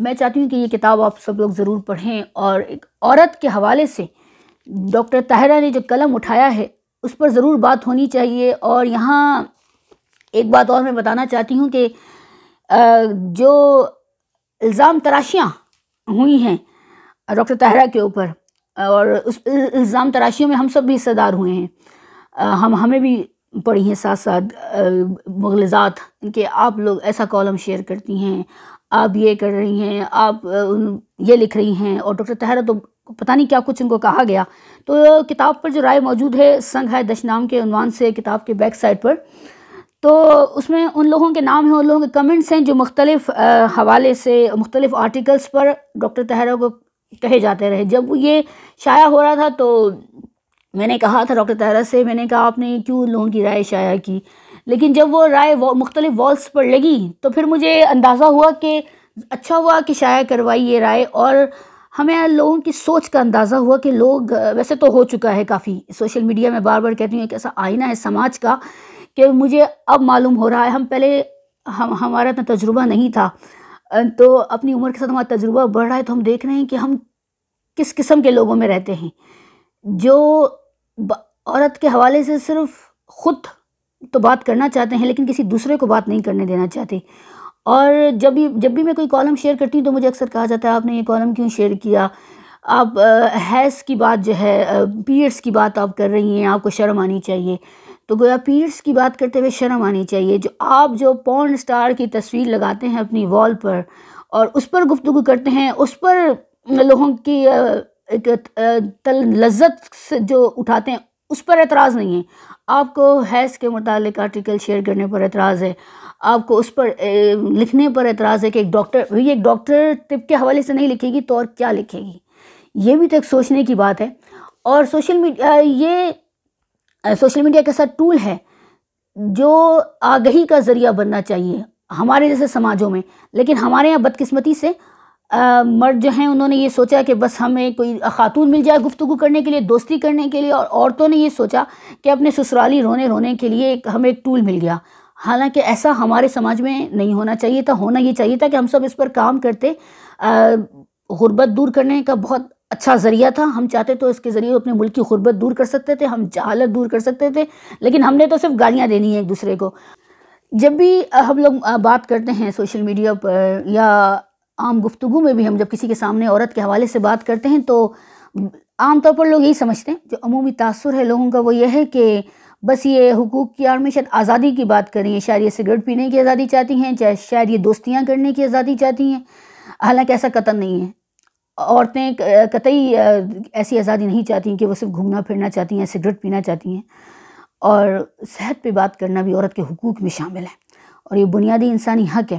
میں چاہتی ہوں کہ یہ کتاب آپ سب لوگ ضرور پڑھیں، اور ایک عورت کے حوالے سے ڈاکٹر طاہرہ نے جو قلم اٹھایا ہے اس پر ضرور بات ہونی چاہیے۔ اور یہاں ایک بات اور میں بتانا چاہتی ہوں کہ جو الزام تراشیاں ہوئی ہیں ڈاکٹر طاہرہ کے اوپر، اور اس الزام تراشیوں میں ہم سب بھی حصہ دار ہوئے ہیں، ہمیں بھی پڑھی ہیں ساتھ ساتھ مغلظات کہ آپ لوگ ایسا کالم شیئر کرتی ہیں، آپ یہ کر رہی ہیں، آپ یہ لکھ رہی ہیں، اور ڈاکٹر طاہرہ تو پتہ نہیں کیا کچھ ان کو کہا گیا۔ تو کتاب پر جو رائے موجود ہے، سنگ ہے دشنام کے عنوان سے کتاب کے بیک سائڈ پر، تو اس میں ان لوگوں کے نام ہیں، ان لوگوں کے کمنٹس ہیں جو مختلف حوالے سے مختلف آرٹیکلز پر ڈاکٹر طاہرہ کو کہے جاتے رہے۔ جب یہ شائع ہو رہا تھا تو میں نے کہا تھا ڈاکٹر طاہرہ سے، میں نے کہا آپ نے کیوں لوگوں کی رائے شائع کی، لیکن جب وہ رائے مختلف والس پر لگی تو پھر مجھے اندازہ ہوا کہ اچھا ہوا کہ شائع کروائی یہ رائے، اور ہمیں لوگوں کی سوچ کا اندازہ ہوا کہ لوگ ویسے تو ہو چکا ہے کافی، سوشل میڈیا میں بار بار کہتی ہوں ایک ایسا آئینہ ہے سماج کا کہ مجھے اب معلوم ہو رہا ہے، ہم پہلے ہمارا اتنا تجربہ نہیں تھا، تو اپنی عمر کے ساتھ ہمارا تجربہ بڑھ رہا ہے، تو ہم دیکھ رہے ہیں کہ ہم کس قسم کے لوگوں میں رہتے ہیں جو عورت کے حوالے سے صرف خود تو بات کرنا چاہتے ہیں لیکن کسی دوسرے کو بات نہیں کرنے دینا چاہتے۔ اور جب بھی میں کوئی کالم شیئر کرتی ہوں تو مجھے اکثر کہا جاتا ہے آپ نے یہ کالم کیوں شیئر کیا، آپ حیض کی بات جو ہے، پیریڈس کی بات آپ کر رہی ہیں، آپ کو شرم آنی چاہیے۔ تو گویا پیریڈس کی بات کرتے ہوئے شرم آنی چاہیے، جو پورن سٹار کی تصویر لگاتے ہیں اپنی وال پر اور اس پر گفتگو کرتے ہیں، اس پر لوگوں کی ایک لذت سے جو اٹھاتے ہیں، اس پر اعتراض نہیں ہے۔ آپ کو حیض کے متعلق آرٹیکل شیئر کرنے پر اعتراض ہے، آپ کو اس پر لکھنے پر اعتراض ہے کہ ایک ڈاکٹر طب کے حوالے سے نہیں لکھے گی تو اور کیا لکھے گی؟ یہ بھی تو ایک سوچنے کی بات ہے۔ اور سوشل میڈیا کا ساتھ ٹول ہے جو آگہی کا ذریعہ بننا چاہیے ہمارے جیسے سماجوں میں، لیکن ہمارے یہاں بدقسمتی سے مرد جو ہیں انہوں نے یہ سوچا کہ بس ہمیں کوئی خاتون مل جائے گفتگو کرنے کے لیے، دوستی کرنے کے لیے، اور عورتوں نے یہ سوچا کہ اپنے سسرالی رونے کے لیے ہمیں ایک ٹول مل گیا۔ حالانکہ ایسا ہمارے سماج میں نہیں ہونا چاہیے تھا، ہونا یہ چاہیے تھا کہ ہم سب اس پر کام کرتے، غربت دور کرنے کا بہت اچھا ذریعہ تھا، ہم چاہتے تو اس کے ذریعے اپنے ملک کی غربت دور کر سکتے تھے، ہم جہالت دور کر سکتے تھے، لیکن ہم نے تو صرف گالیاں دینی ہیں ایک دوسرے کو۔ جب بھی ہم لوگ بات کرتے ہیں سوشل میڈیا پر یا عام گفتگو میں بھی، ہم جب کسی کے سامنے عورت کے حوالے سے بات کرتے ہیں تو عام طور پر لوگ یہی سمجھتے ہیں، جو عمومی تاثر ہے لوگوں کا وہ یہ ہے کہ بس یہ حقوق کی آڑ میں شاید آزادی کی بات کر رہی ہیں، شاید یہ سگریٹ پینے کی آزادی چاہتی ہیں، شاید یہ دوستیاں کرنے کی آزادی چاہتی ہیں۔ حالانکہ ایسا قطعاً نہیں ہے، عورتیں قطعی ایسی آزادی نہیں چاہتی ہیں کہ وہ صرف گھومنا پھرنا چاہتی ہیں، سگریٹ پینا چاہتی ہیں، اور صحت پہ بات کرنا بھی عورت کے حقوق میں شامل ہے، اور یہ بنیادی انسانی حق ہے۔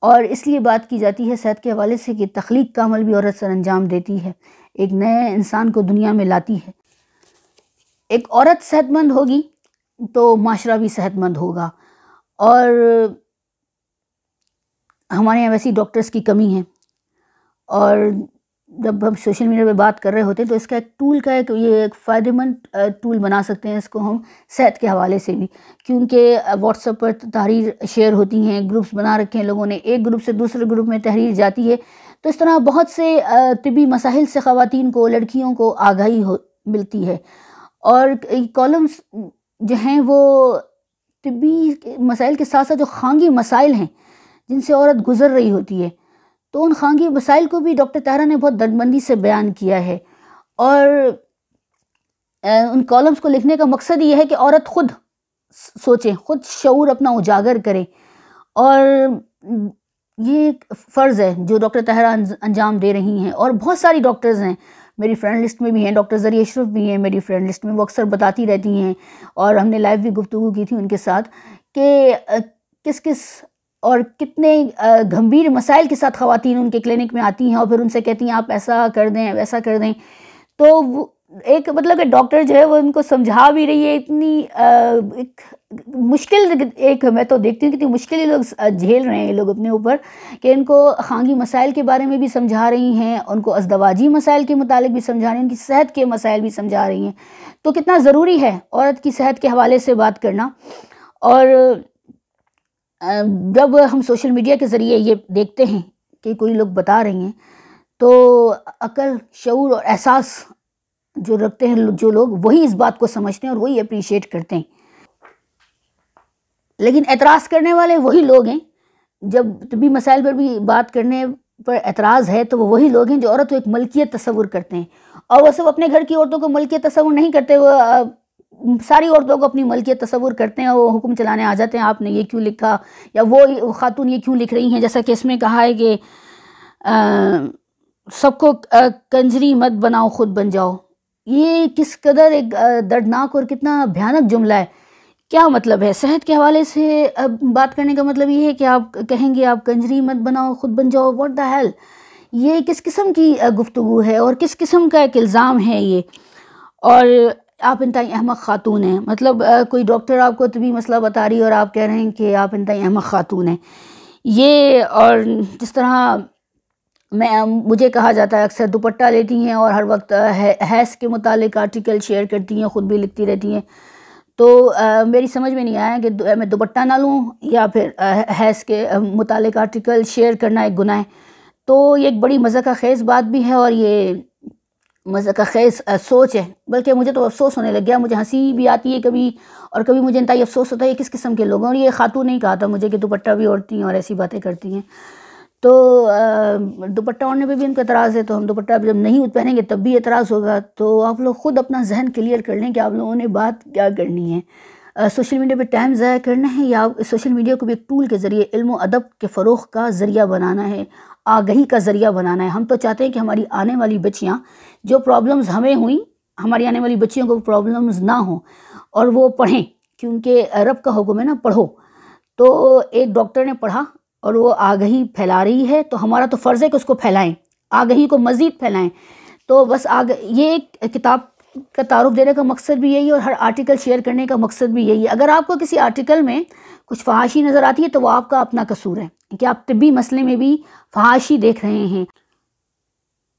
اور اس لیے بات کی جاتی ہے صحت کے حوالے سے کہ تخلیق کا عمل بھی عورت سر انجام دیتی ہے، ایک نئے انسان کو دنیا میں لاتی ہے۔ ایک عورت صحت مند ہوگی تو معاشرہ بھی صحت مند ہوگا، اور ہمارے یہاں ویسی ڈاکٹرز کی کمی ہے، اور جب ہم سوشل میڈیا پہ بات کر رہے ہوتے ہیں تو اس کا ایک ٹول کا یہ ایک فائدہ مند ٹول بنا سکتے ہیں اس کو ہم صحت کے حوالے سے بھی، کیونکہ واٹس ایپ پر تحریر شیئر ہوتی ہیں، گروپس بنا رکھے ہیں لوگوں نے، ایک گروپ سے دوسرے گروپ میں تحریر جاتی ہے، تو اس طرح بہت سے طبی مسائل سے خواتین کو، لڑکیوں کو آگاہی ملتی ہے۔ اور کالمز جو ہیں وہ طبی مسائل کے ساتھ ساتھ جو خانگی مسائل ہیں جن سے عورت گزر رہی ہوتی ہے، تو ان خانگی مسائل کو بھی ڈاکٹر طاہرہ نے بہت درد سے بیان کیا ہے۔ اور ان کالمز کو لکھنے کا مقصد یہ ہے کہ عورت خود سوچیں، خود شعور اپنا اجاگر کرے، اور یہ ایک فرض ہے جو ڈاکٹر طاہرہ انجام دے رہی ہیں۔ اور بہت ساری ڈاکٹرز ہیں، میری فرینڈ لسٹ میں بھی ہیں، ڈاکٹر زریہ اشرف بھی ہیں میری فرینڈ لسٹ میں، وہ اکثر بتاتی رہتی ہیں، اور ہم نے لائیو بھی گفتگو کی تھی ان کے ساتھ کہ کس اور کتنے گھمبیر مسائل کے ساتھ خواتین ان کے کلینک میں آتی ہیں، اور پھر ان سے کہتی ہیں آپ ایسا کر دیں ویسا کر دیں۔ تو وہ ایک مطلب کہ ڈاکٹر جو ہے وہ ان کو سمجھا بھی رہی ہے، اتنی ایک مشکل، ایک میں تو دیکھتی ہوں کتنی مشکل لوگ جھیل رہے ہیں یہ لوگ اپنے اوپر، کہ ان کو خانگی مسائل کے بارے میں بھی سمجھا رہی ہیں، ان کو ازدواجی مسائل کے متعلق بھی سمجھا رہی ہیں، ان کی صحت کے مسائل بھی سمجھا رہی ہیں۔ تو کتنا ضروری ہے عورت کی صحت کے حوالے سے بات کرنا۔ اور جب ہم سوشل میڈیا کے ذریعے یہ دیکھتے ہیں کہ کوئی لوگ بتا رہی ہیں تو عقل، شعور اور احساس جو رکھتے ہیں جو لوگ، وہی اس بات کو سمجھتے ہیں اور وہی اپریشیٹ کرتے ہیں. لیکن اعتراض کرنے والے وہی لوگ ہیں. جب طبی مسائل پر بھی بات کرنے پر اعتراض ہے تو وہ وہی لوگ ہیں جو عورت کو ایک ملکیت تصور کرتے ہیں. اور وہ صرف اپنے گھر کی عورتوں کو ملکیت تصور نہیں کرتے، وہ ساری عورتوں کو اپنی ملکیت تصور کرتے ہیں. وہ حکم چلانے آ جاتے ہیں، آپ نے یہ کیوں لکھا، یا وہ خاتون یہ کیوں لکھ رہی ہیں. جیسا کہ اس میں کہا ہے کہ سب کو کنجری مت بناؤ خود بن جاؤ. یہ کس قدر ایک دردناک اور کتنا بھیانک جملہ ہے. کیا مطلب ہے؟ صحت کے حوالے سے بات کرنے کا مطلب یہ ہے کہ آپ کہیں گے آپ کنجری مت بناؤ خود بن جاؤ. What the hell! یہ کس قسم کی گفتگو ہے اور کس قسم کا ایک الزام ہے یہ؟ اور آپ انتہائی احمق خاتون ہیں. مطلب کوئی ڈاکٹر آپ کو طبی مسئلہ بتا رہی ہے اور آپ کہہ رہے ہیں کہ آپ انتہائی احمق خاتون ہیں. یہ، اور جس طرح مجھے کہا جاتا ہے اکثر دوپٹہ لیتی ہیں اور ہر وقت حیض کے متعلق آرٹیکل شیئر کرتی ہیں، خود بھی لکھتی رہتی ہیں. تو میری سمجھ میں نہیں آیا کہ میں دوپٹہ نہ لوں یا پھر حیض کے متعلق آرٹیکل شیئر کرنا ایک گناہ ہے. تو یہ ایک بڑی مضحکہ خیز بات بھی ہے اور یہ مضحکہ خیز سوچ ہے. بلکہ مجھے تو افسوس ہونے لگ گیا، مجھے ہنسی بھی آتی ہے کبھی اور کبھی مجھے انتہائی افسوس ہوتا ہے کس قسم کے لوگوں. اور یہ خاتون نہیں کہا تھا مجھے کہ دوپٹہ بھی اوڑھتی ہیں اور ایسی باتیں کرتی ہیں. تو دوپٹہ اوڑھنے پہ بھی ان کو اعتراض ہے، تو ہم دوپٹہ جب نہیں پہنیں گے تب بھی اعتراض ہوگا. تو آپ لوگ خود اپنا ذہن کلیئر کر لیں کہ آپ لوگوں نے بات کیا کرنی ہے. سوشل میڈیا پہ ٹائم ضائع کرنا ہے یا سوشل میڈیا کو بھی ایک ٹول کے ذریعے علم و ادب کے فروغ کا ذریعہ بنانا ہے، آگہی کا ذریعہ بنانا ہے. ہم تو چاہتے ہیں کہ ہماری آنے والی بچیاں، جو پرابلمز ہمیں ہوئیں، ہماری آنے والی بچیوں کو پرابلمز نہ ہوں اور وہ پڑھیں، کیونکہ رب کا حکم ہے نا پڑھو. تو ایک ڈاکٹر نے پڑھا اور وہ آگہی پھیلا رہی ہے، تو ہمارا تو فرض ہے کہ اس کو پھیلائیں، آگہی کو مزید پھیلائیں. تو بس یہ ایک کتاب کا تعارف دینے کا مقصد بھی یہی ہے اور ہر آرٹیکل شیئر کرنے کا مقصد بھی یہی ہے. اگر آپ کو کسی آرٹیکل میں کچھ فحاشی نظر آتی ہے تو وہ آپ کا اپنا قصور ہے کہ آپ طبی مسئلے میں بھی فحاشی دیکھ رہے ہیں.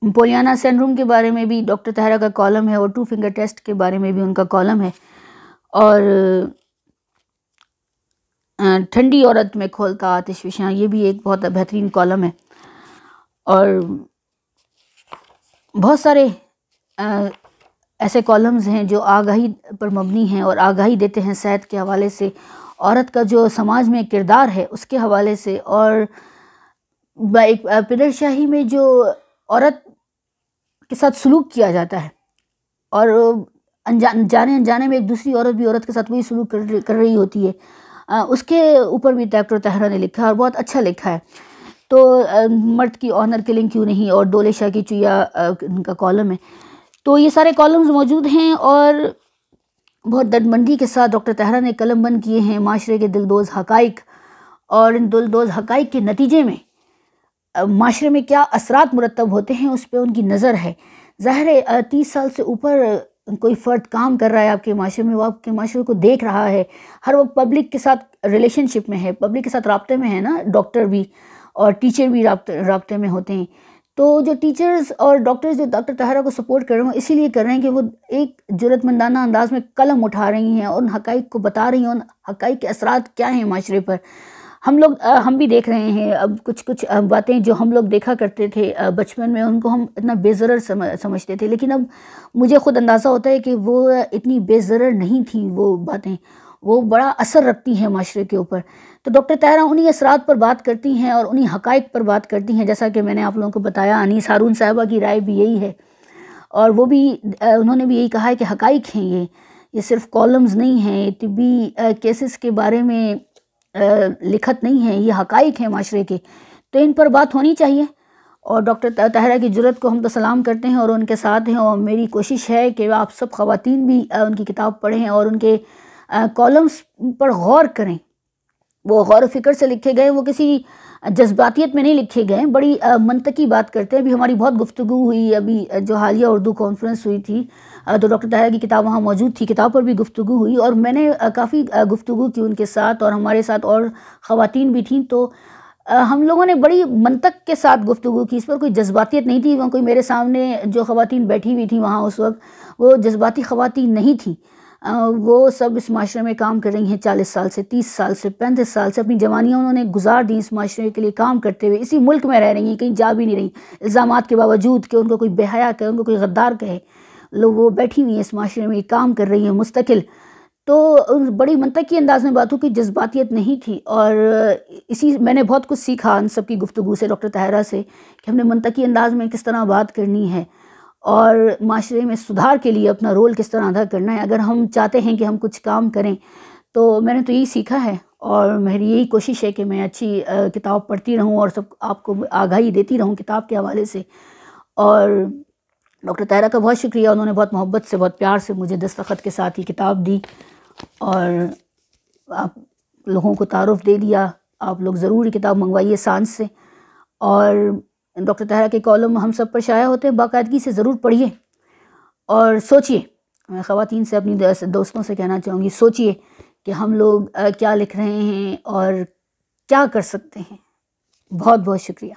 پولیانا سنڈروم کے بارے میں بھی ڈاکٹر طاہرہ کا کالم ہے اور 2 فنگر ٹیسٹ کے بارے میں بھی ان کا کالم ہے. اور ٹھنڈی عورت میں کھولتا آتش فشاں، یہ بھی ایک بہت بہترین کالم ہے. اور بہت سارے ایسے کالمز ہیں جو آگاہی پر مبنی ہیں اور آگاہی دیتے ہیں صحت کے حوالے سے، عورت کا جو سماج میں کردار ہے اس کے حوالے سے، اور ایک پدر شاہی میں جو عورت کے ساتھ سلوک کیا جاتا ہے اور جانے انجانے میں ایک دوسری عورت بھی عورت کے ساتھ وہی سلوک کر رہی ہوتی ہے، اس کے اوپر بھی ڈاکٹر طاہرہ نے لکھا اور بہت اچھا لکھا ہے. تو مرد کی آنر کلنگ کیوں نہیں، اور دولے شاہ کی چویا ان کا کالم ہے. تو یہ سارے کالمز موجود ہیں اور بہت دردمندی کے ساتھ ڈاکٹر طاہرہ نے قلم بند کیے ہیں معاشرے کے دلدوز حقائق، اور ان دلدوز حقائق کے نتیجے میں معاشرے میں کیا اثرات مرتب ہوتے ہیں اس پہ ان کی نظر ہے. ظاہر ہے 30 سال سے اوپر کوئی فرد کام کر رہا ہے آپ کے معاشرے میں، وہ آپ کے معاشرے کو دیکھ رہا ہے، ہر وقت پبلک کے ساتھ ریلیشن شپ میں ہے، پبلک کے ساتھ رابطے میں ہے نا. ڈاکٹر بھی اور ٹیچر بھی رابطے میں ہوتے ہیں. تو جو ٹیچرز اور ڈاکٹرز جو ڈاکٹر طاہرہ کو سپورٹ کر رہے ہیں اسی لیے کر رہے ہیں کہ وہ ایک جرأت مندانہ انداز میں قلم اٹھا رہی ہیں اور ان حقائق کو بتا رہی ہیں، ان حقائق کے اثرات کیا ہیں معاشرے پر. ہم بھی دیکھ رہے ہیں اب کچھ باتیں جو ہم لوگ دیکھا کرتے تھے بچپن میں، ان کو ہم اتنا بے ضرر سمجھتے تھے، لیکن اب مجھے خود اندازہ ہوتا ہے کہ وہ اتنی بے ضرر نہیں تھیں وہ باتیں، وہ بڑا اثر رکھتی ہیں معاشرے کے اوپر. تو ڈاکٹر طاہرہ انہی اثرات پر بات کرتی ہیں اور انہی حقائق پر بات کرتی ہیں، جیسا کہ میں نے آپ لوگوں کو بتایا. انیس ہارون صاحبہ کی رائے بھی یہی ہے اور وہ بھی انہوں نے بھی یہی کہا ہے کہ حقائق ہیں یہ صرف کالمز نہیں ہیں، طبی کیسز کے بارے میں لکھت نہیں ہے، یہ حقائق ہیں معاشرے کے، تو ان پر بات ہونی چاہیے. اور ڈاکٹر طاہرہ کی جرأت کو ہم تو سلام کرتے ہیں اور ان کے ساتھ ہیں، اور میری کوشش ہے کہ آپ سب خواتین بھی ان کی کتاب پڑھیں اور ان کے کالمز پر غور کریں. وہ غور و فکر سے لکھے گئے، وہ کسی جذباتیت میں نہیں لکھے گئے، بڑی منطقی بات کرتے ہیں. ابھی ہماری بہت گفتگو ہوئی، ابھی جو حالیہ اردو کانفرنس ہوئی تھی تو ڈاکٹر طاہرہ کی کتاب وہاں موجود تھی، کتاب پر بھی گفتگو ہوئی اور میں نے کافی گفتگو کی ان کے ساتھ، اور ہمارے ساتھ اور خواتین بھی تھیں. تو ہم لوگوں نے بڑی منطق کے ساتھ گفتگو کی، اس پر کوئی جذباتیت نہیں تھی. وہاں کوئی میرے سامنے جو خواتین بیٹھی ہوئی تھیں وہاں اس وقت وہ جذباتی خواتین نہیں تھیں. وہ سب اس معاشرے میں کام کر رہی ہیں 40 سال سے، 30 سال سے، 35 سال سے، اپنی جوانیاں انہوں نے گزار دی اس معاشرے کے لیے کام کرتے ہوئے، اسی ملک میں رہ رہی ہیں، کہیں جا بھی نہیں رہی، الزامات کے باوجود کہ ان کو کوئی بے حیا کہے، ان کو کوئی غدار کہے، لوگ وہ بیٹھی ہوئی ہیں اس معاشرے میں کام کر رہی ہیں مستقل۔ تو بڑی منطقی انداز میں باتوں کی جذباتیت نہیں تھی، اور اسی میں نے بہت کچھ سیکھا ان سب کی گفتگو سے، ڈاکٹر طاہرہ سے، کہ ہم نے منطقی انداز میں کس طرح بات کرنی ہے اور معاشرے میں سدھار کے لیے اپنا رول کس طرح ادا کرنا ہے۔ اگر ہم چاہتے ہیں کہ ہم کچھ کام کریں تو میں نے تو یہی سیکھا ہے، اور میری یہی کوشش ہے کہ میں اچھی کتاب پڑھتی رہوں اور سب آپ کو آگاہی دیتی رہوں کتاب کے حوالے سے۔ اور ڈاکٹر طاہرہ کا بہت شکریہ، انہوں نے بہت محبت سے، بہت پیار سے مجھے دستخط کے ساتھ یہ کتاب دی، اور آپ لوگوں کو تعارف دے دیا۔ آپ لوگ ضرور یہ کتاب منگوائیے سانس سے، اور ڈاکٹر طاہرہ کے کالم ہم سب پر شائع ہوتے ہیں، باقاعدگی سے ضرور پڑھیے اور سوچئے۔ میں خواتین سے، اپنی دوستوں سے کہنا چاہوں گی، سوچئے کہ ہم لوگ کیا لکھ رہے ہیں اور کیا کر سکتے ہیں۔ بہت بہت شکریہ۔